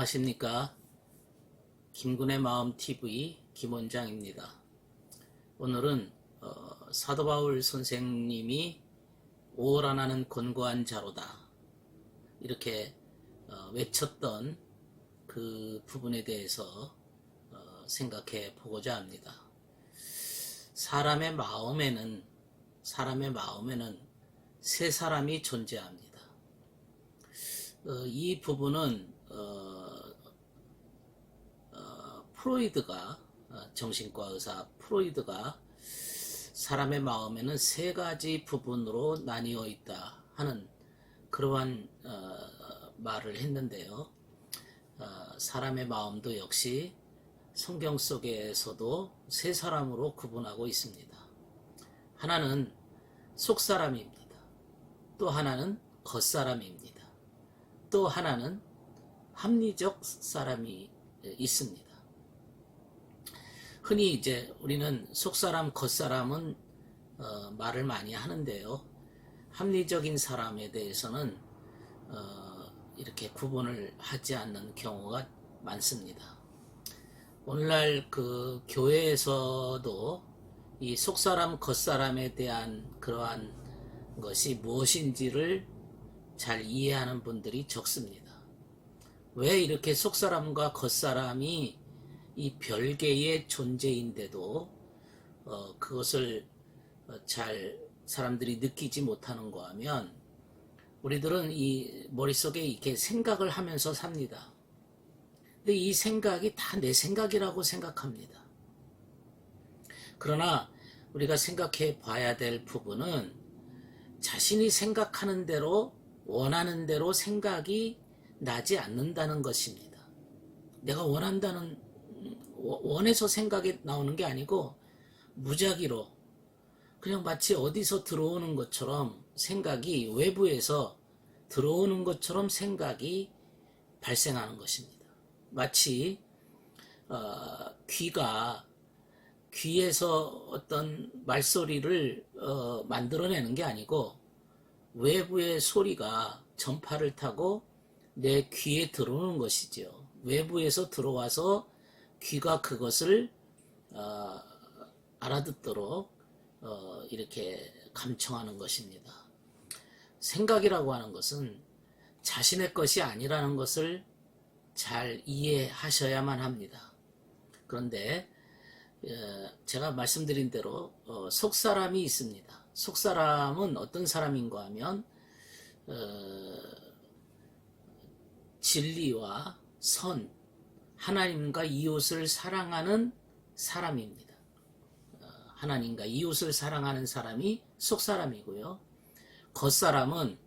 안녕하십니까. 김군의 마음TV 김원장입니다. 오늘은 사도 바울 선생님이 오라나는 권고한 자로다 이렇게 외쳤던 그 부분에 대해서 생각해 보고자 합니다. 사람의 마음에는 세 사람이 존재합니다. 이 부분은 프로이드가 정신과 의사 프로이드가 사람의 마음에는 세 가지 부분으로 나뉘어 있다 하는 그러한 말을 했는데요. 사람의 마음도 역시 성경 속에서도 세 사람으로 구분하고 있습니다. 하나는 속사람입니다. 또 하나는 겉사람입니다. 또 하나는 합리적 사람이 있습니다. 흔히 이제 우리는 속사람, 겉사람은 말을 많이 하는데요. 합리적인 사람에 대해서는 이렇게 구분을 하지 않는 경우가 많습니다. 오늘날 그 교회에서도 이 속사람, 겉사람에 대한 그러한 것이 무엇인지를 잘 이해하는 분들이 적습니다. 왜 이렇게 속사람과 겉사람이 이 별개의 존재인데도 그것을 잘 사람들이 느끼지 못하는가 하면 우리들은 이 머릿속에 이렇게 생각을 하면서 삽니다. 근데 이 생각이 다 내 생각이라고 생각합니다. 그러나 우리가 생각해 봐야 될 부분은 자신이 생각하는 대로 원하는 대로 생각이 나지 않는다는 것입니다. 내가 원해서 생각이 나오는 게 아니고 무작위로 그냥 마치 어디서 들어오는 것처럼 생각이 외부에서 들어오는 것처럼 생각이 발생하는 것입니다. 마치 귀에서 어떤 말소리를 만들어내는 게 아니고 외부의 소리가 전파를 타고 내 귀에 들어오는 것이지요. 외부에서 들어와서 귀가 그것을 알아듣도록 이렇게 감청하는 것입니다. 생각이라고 하는 것은 자신의 것이 아니라는 것을 잘 이해하셔야만 합니다. 그런데 제가 말씀드린 대로 속사람이 있습니다. 속사람은 어떤 사람인가 하면 진리와 선, 하나님과 이웃을 사랑하는 사람입니다. 하나님과 이웃을 사랑하는 사람이 속사람이고요. 겉사람은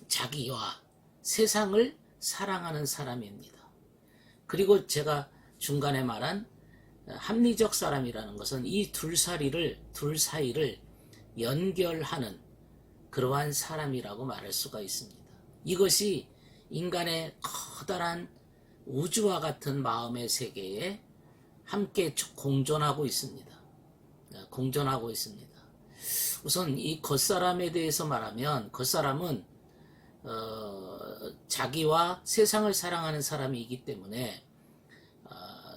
자기와 세상을 사랑하는 사람입니다. 그리고 제가 중간에 말한 합리적 사람이라는 것은 이 둘 사이를 연결하는 그러한 사람이라고 말할 수가 있습니다. 이것이 인간의 커다란 우주와 같은 마음의 세계에 함께 공존하고 있습니다. 우선 이 겉사람에 대해서 말하면 겉사람은 자기와 세상을 사랑하는 사람이기 때문에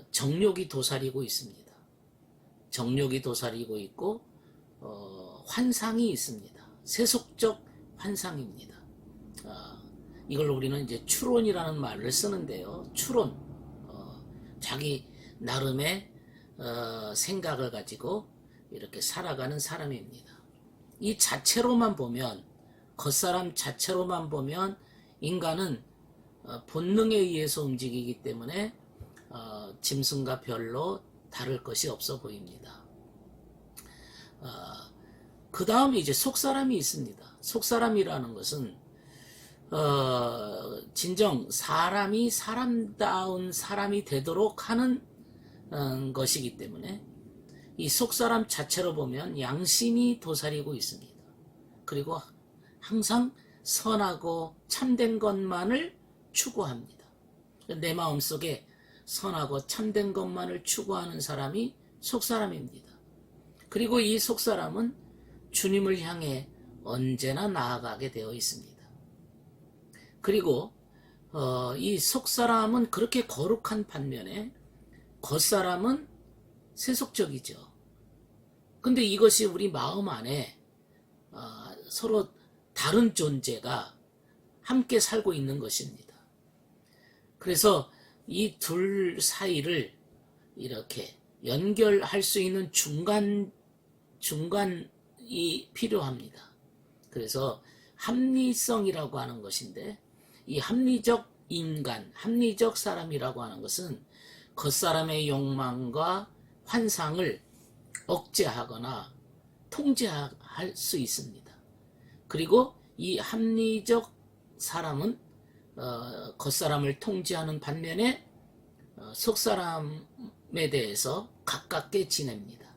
정욕이 도사리고 있습니다. 정욕이 도사리고 있고 환상이 있습니다. 세속적 환상입니다. 이걸 우리는 이제 추론이라는 말을 쓰는데요. 추론, 자기 나름의 생각을 가지고 이렇게 살아가는 사람입니다. 이 자체로만 보면, 겉사람 자체로만 보면 인간은 본능에 의해서 움직이기 때문에 짐승과 별로 다를 것이 없어 보입니다. 그 다음에 이제 속사람이 있습니다. 속사람이라는 것은 진정 사람이 사람다운 사람이 되도록 하는 것이기 때문에 이 속사람 자체로 보면 양심이 도사리고 있습니다. 그리고 항상 선하고 참된 것만을 추구합니다. 내 마음속에 선하고 참된 것만을 추구하는 사람이 속사람입니다. 그리고 이 속사람은 주님을 향해 언제나 나아가게 되어 있습니다. 그리고 이 속사람은 그렇게 거룩한 반면에 겉사람은 세속적이죠. 근데 이것이 우리 마음 안에 서로 다른 존재가 함께 살고 있는 것입니다. 그래서 이 둘 사이를 이렇게 연결할 수 있는 중간이 필요합니다. 그래서 합리성이라고 하는 것인데, 이 합리적 인간, 합리적 사람이라고 하는 것은 겉사람의 욕망과 환상을 억제하거나 통제할 수 있습니다. 그리고 이 합리적 사람은 겉사람을 통제하는 반면에 속사람에 대해서 가깝게 지냅니다.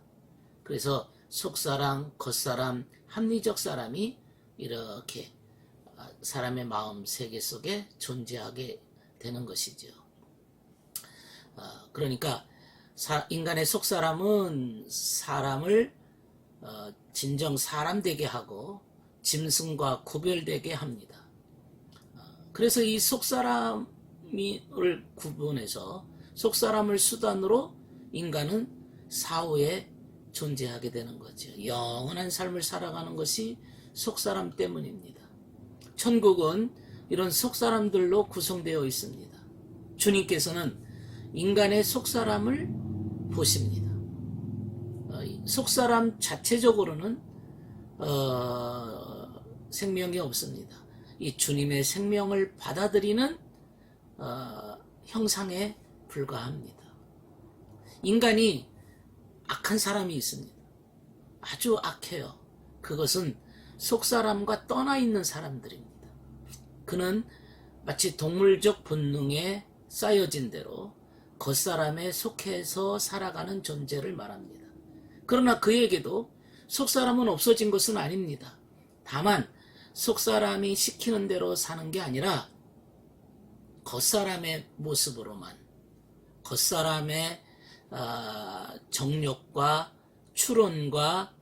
그래서 속사람, 겉사람, 합리적 사람이 이렇게 사람의 마음 세계 속에 존재하게 되는 것이죠. 그러니까 인간의 속사람은 사람을 진정 사람 되게 하고 짐승과 구별되게 합니다. 그래서 이 속사람을 구분해서 속사람을 수단으로 인간은 사후에 존재하게 되는 거죠. 영원한 삶을 살아가는 것이 속사람 때문입니다. 천국은 이런 속사람들로 구성되어 있습니다. 주님께서는 인간의 속사람을 보십니다. 속사람 자체적으로는 생명이 없습니다. 이 주님의 생명을 받아들이는 형상에 불과합니다. 인간이 악한 사람이 있습니다. 아주 악해요. 그것은 속사람과 떠나 있는 사람들입니다. 그는 마치 동물적 본능에 쌓여진 대로 겉사람에 속해서 살아가는 존재를 말합니다. 그러나 그에게도 속사람은 없어진 것은 아닙니다. 다만 속사람이 시키는 대로 사는 게 아니라 겉사람의 모습으로만, 겉사람의 정욕과 추론과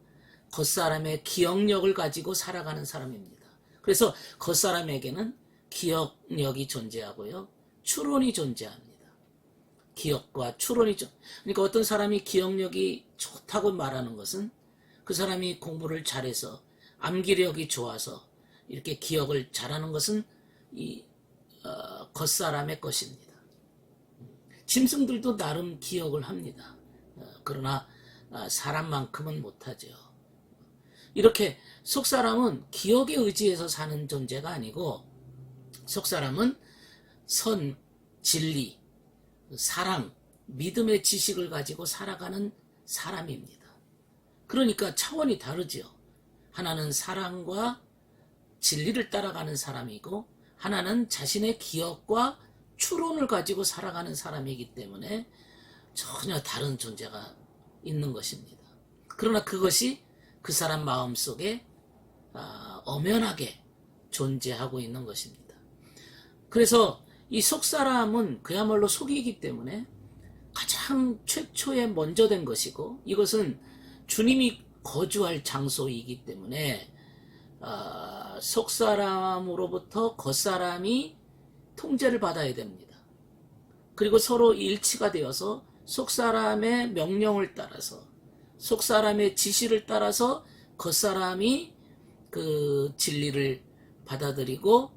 겉사람의 기억력을 가지고 살아가는 사람입니다. 그래서 겉사람에게는 기억력이 존재하고요, 추론이 존재합니다. 기억과 추론이 그러니까 어떤 사람이 기억력이 좋다고 말하는 것은 그 사람이 공부를 잘해서 암기력이 좋아서 이렇게 기억을 잘하는 것은 이 겉사람의 것입니다. 짐승들도 나름 기억을 합니다. 그러나 사람만큼은 못하죠. 이렇게 속사람은 기억에 의지해서 사는 존재가 아니고, 속사람은 선, 진리, 사랑, 믿음의 지식을 가지고 살아가는 사람입니다. 그러니까 차원이 다르죠. 하나는 사랑과 진리를 따라가는 사람이고, 하나는 자신의 기억과 추론을 가지고 살아가는 사람이기 때문에 전혀 다른 존재가 있는 것입니다. 그러나 그것이 그 사람 마음속에 엄연하게 존재하고 있는 것입니다. 그래서 이 속사람은 그야말로 속이기 때문에 가장 최초에 먼저 된 것이고, 이것은 주님이 거주할 장소이기 때문에 속사람으로부터 겉사람이 통제를 받아야 됩니다. 그리고 서로 일치가 되어서 속사람의 명령을 따라서, 속사람의 지시를 따라서 겉사람이 그 진리를 받아들이고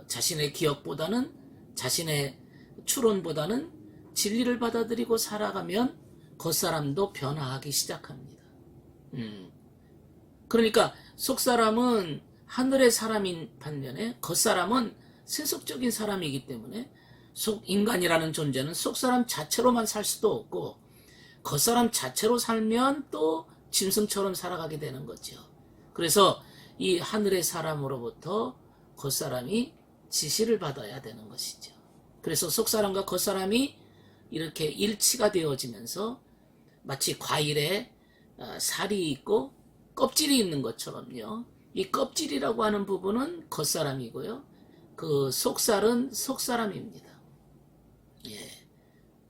자신의 기억보다는, 자신의 추론보다는 진리를 받아들이고 살아가면 겉사람도 변화하기 시작합니다. 그러니까 속사람은 하늘의 사람인 반면에 겉사람은 세속적인 사람이기 때문에 인간이라는 존재는 속사람 자체로만 살 수도 없고, 겉사람 자체로 살면 또 짐승처럼 살아가게 되는 거죠. 그래서 이 하늘의 사람으로부터 겉사람이 지시를 받아야 되는 것이죠. 그래서 속사람과 겉사람이 이렇게 일치가 되어지면서 마치 과일에 살이 있고 껍질이 있는 것처럼요, 이 껍질이라고 하는 부분은 겉사람이고요, 그 속살은 속사람입니다.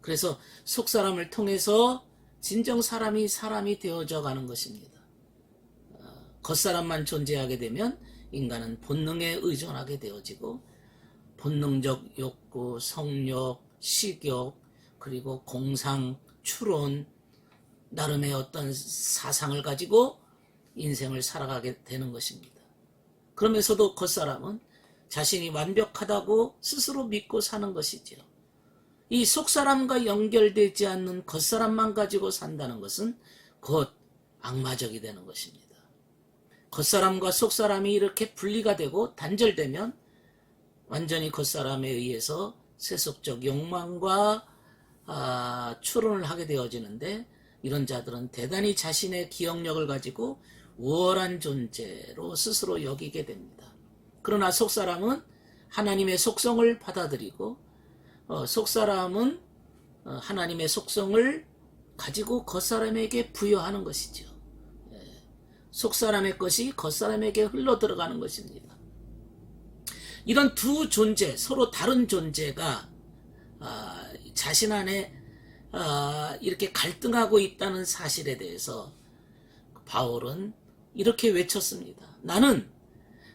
그래서 속사람을 통해서 진정 사람이 되어져 가는 것입니다. 겉사람만 존재하게 되면 인간은 본능에 의존하게 되어지고, 본능적 욕구, 성욕, 식욕, 그리고 공상, 추론, 나름의 어떤 사상을 가지고 인생을 살아가게 되는 것입니다. 그러면서도 겉사람은 자신이 완벽하다고 스스로 믿고 사는 것이지요. 이 속사람과 연결되지 않는 겉사람만 가지고 산다는 것은 곧 악마적이 되는 것입니다. 겉사람과 속사람이 이렇게 분리가 되고 단절되면 완전히 겉사람에 의해서 세속적 욕망과 추론을 하게 되어지는데, 이런 자들은 대단히 자신의 기억력을 가지고 우월한 존재로 스스로 여기게 됩니다. 그러나 속사람은 하나님의 속성을 받아들이고 속사람은 하나님의 속성을 가지고 겉사람에게 부여하는 것이죠. 속사람의 것이 겉사람에게 흘러들어가는 것입니다. 이런 두 존재, 서로 다른 존재가 자신 안에 이렇게 갈등하고 있다는 사실에 대해서 바울은 이렇게 외쳤습니다. 나는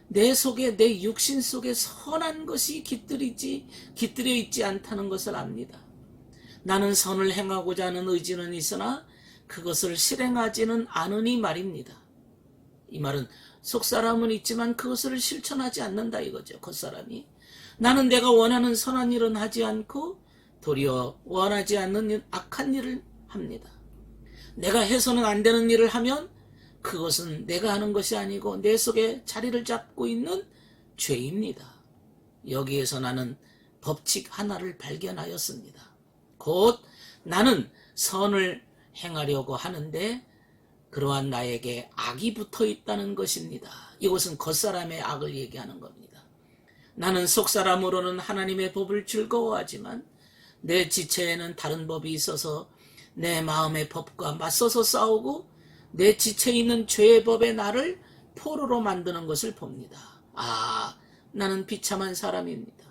내 속에, 내 육신 속에 선한 것이 깃들여 있지 않다는 것을 압니다. 나는 선을 행하고자 하는 의지는 있으나 그것을 실행하지는 않으니 말입니다. 이 말은 속사람은 있지만 그것을 실천하지 않는다 이거죠. 겉사람이. 나는 내가 원하는 선한 일은 하지 않고 도리어 원하지 않는 악한 일을 합니다. 내가 해서는 안 되는 일을 하면 그것은 내가 하는 것이 아니고 내 속에 자리를 잡고 있는 죄입니다. 여기에서 나는 법칙 하나를 발견하였습니다. 곧 나는 선을 행하려고 하는데 그러한 나에게 악이 붙어 있다는 것입니다. 이것은 겉사람의 악을 얘기하는 겁니다. 나는 속사람으로는 하나님의 법을 즐거워하지만 내 지체에는 다른 법이 있어서 내 마음의 법과 맞서서 싸우고 내 지체에 있는 죄의 법에 나를 포로로 만드는 것을 봅니다. 나는 비참한 사람입니다.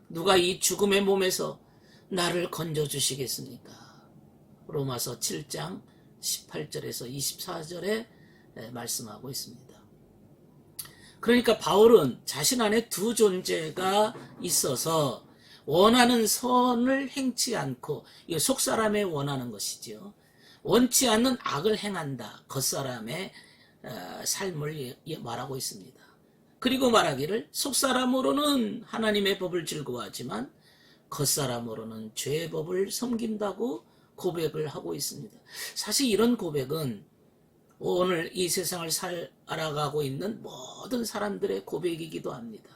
누가 이 죽음의 몸에서 나를 건져주시겠습니까? 로마서 7장 18절에서 24절에 말씀하고 있습니다. 그러니까 바울은 자신 안에 두 존재가 있어서 원하는 선을 행치 않고, 이거 속사람의 원하는 것이죠. 원치 않는 악을 행한다. 겉사람의 삶을 말하고 있습니다. 그리고 말하기를 속사람으로는 하나님의 법을 즐거워하지만 겉사람으로는 죄의 법을 섬긴다고 고백을 하고 있습니다. 사실 이런 고백은 오늘 이 세상을 살아가고 있는 모든 사람들의 고백이기도 합니다.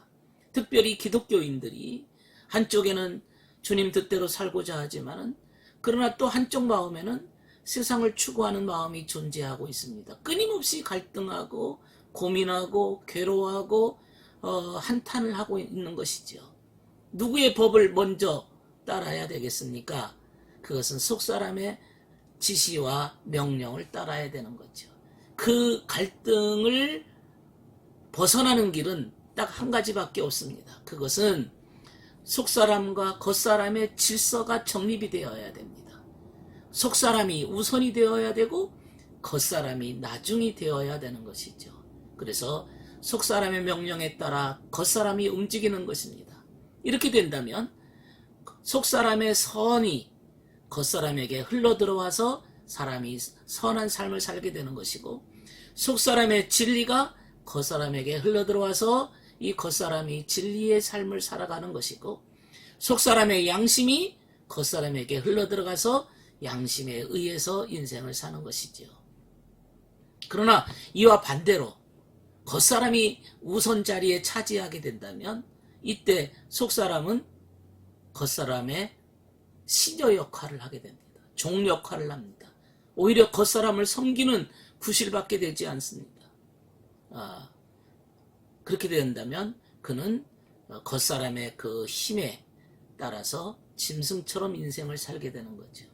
특별히 기독교인들이 한쪽에는 주님 뜻대로 살고자 하지만은, 그러나 또 한쪽 마음에는 세상을 추구하는 마음이 존재하고 있습니다. 끊임없이 갈등하고 고민하고 괴로워하고 한탄을 하고 있는 것이죠. 누구의 법을 먼저 따라야 되겠습니까? 그것은 속사람의 지시와 명령을 따라야 되는 거죠. 그 갈등을 벗어나는 길은 딱 한 가지밖에 없습니다. 그것은 속사람과 겉사람의 질서가 정립이 되어야 됩니다. 속사람이 우선이 되어야 되고 겉사람이 나중이 되어야 되는 것이죠. 그래서 속사람의 명령에 따라 겉사람이 움직이는 것입니다. 이렇게 된다면 속사람의 선이 겉사람에게 흘러들어와서 사람이 선한 삶을 살게 되는 것이고, 속사람의 진리가 겉사람에게 흘러들어와서 이 겉사람이 진리의 삶을 살아가는 것이고, 속사람의 양심이 겉사람에게 흘러들어가서 양심에 의해서 인생을 사는 것이죠. 그러나 이와 반대로 겉사람이 우선 자리에 차지하게 된다면 이때 속사람은 겉사람의 시녀 역할을 하게 됩니다. 종 역할을 합니다. 오히려 겉사람을 섬기는 구실받게 되지 않습니다. 그렇게 된다면 그는 겉사람의 그 힘에 따라서 짐승처럼 인생을 살게 되는 거죠.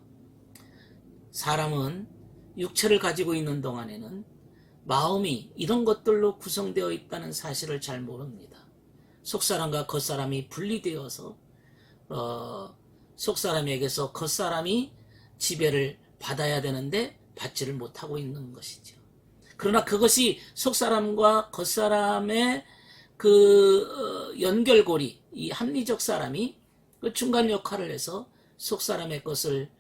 사람은 육체를 가지고 있는 동안에는 마음이 이런 것들로 구성되어 있다는 사실을 잘 모릅니다. 속사람과 겉사람이 분리되어서 속사람에게서 겉사람이 지배를 받아야 되는데 받지를 못하고 있는 것이죠. 그러나 그것이 속사람과 겉사람의 그 연결고리, 이 합리적 사람이 그 중간 역할을 해서 속 사람의 것을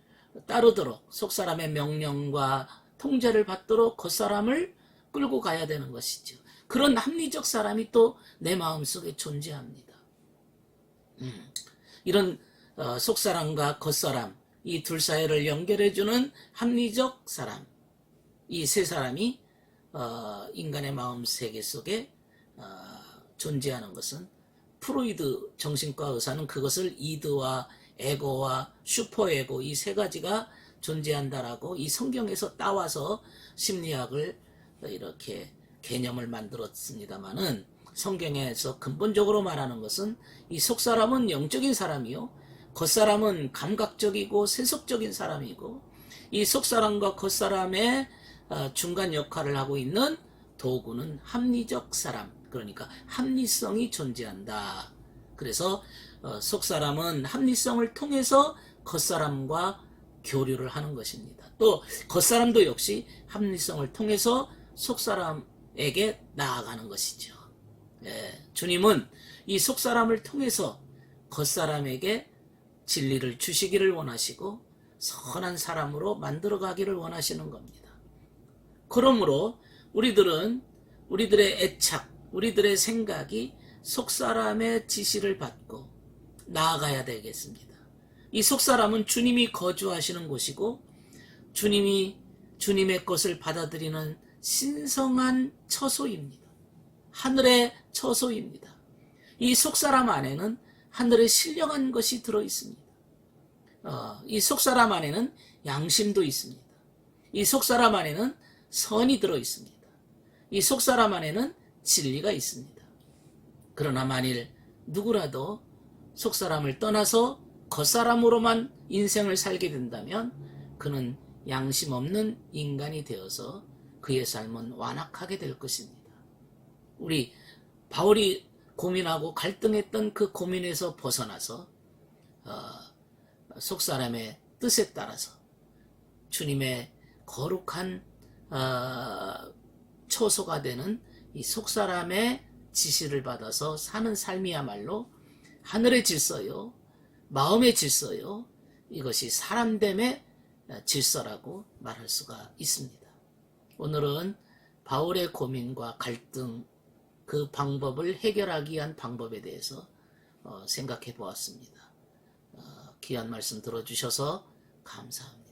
따르도록, 속 사람의 명령과 통제를 받도록 겉사람을 끌고 가야 되는 것이죠. 그런 합리적 사람이 또 내 마음속에 존재합니다. 이런 속 사람과 겉사람, 이 둘 사이를 연결해주는 합리적 사람, 이 세 사람이 인간의 마음 세계 속에 존재하는 것은, 프로이드 정신과 의사는 그것을 이드와 에고와 슈퍼에고, 이 세 가지가 존재한다라고 이 성경에서 따와서 심리학을 이렇게 개념을 만들었습니다마는, 성경에서 근본적으로 말하는 것은 이 속사람은 영적인 사람이요, 겉사람은 감각적이고 세속적인 사람이고, 이 속사람과 겉사람의 중간 역할을 하고 있는 도구는 합리적 사람, 그러니까 합리성이 존재한다. 그래서 속사람은 합리성을 통해서 겉사람과 교류를 하는 것입니다. 또 겉사람도 역시 합리성을 통해서 속사람에게 나아가는 것이죠. 주님은 이 속사람을 통해서 겉사람에게 진리를 주시기를 원하시고 선한 사람으로 만들어가기를 원하시는 겁니다. 그러므로 우리들은 우리들의 애착, 우리들의 생각이 속사람의 지시를 받고 나아가야 되겠습니다. 이 속사람은 주님이 거주하시는 곳이고, 주님이 주님의 것을 받아들이는 신성한 처소입니다. 하늘의 처소입니다. 이 속사람 안에는 하늘의 신령한 것이 들어있습니다. 이 속사람 안에는 양심도 있습니다. 이 속사람 안에는 선이 들어있습니다. 이 속사람 안에는 진리가 있습니다. 그러나 만일 누구라도 속사람을 떠나서 겉사람으로만 인생을 살게 된다면 그는 양심 없는 인간이 되어서 그의 삶은 완악하게 될 것입니다. 우리 바울이 고민하고 갈등했던 그 고민에서 벗어나서 속사람의 뜻에 따라서 주님의 거룩한 처소가 되는 이 속사람의 지시를 받아서 사는 삶이야말로 하늘의 질서요, 마음의 질서요, 이것이 사람됨의 질서라고 말할 수가 있습니다. 오늘은 바울의 고민과 갈등, 그 방법을 해결하기 위한 방법에 대해서 생각해 보았습니다. 귀한 말씀 들어주셔서 감사합니다.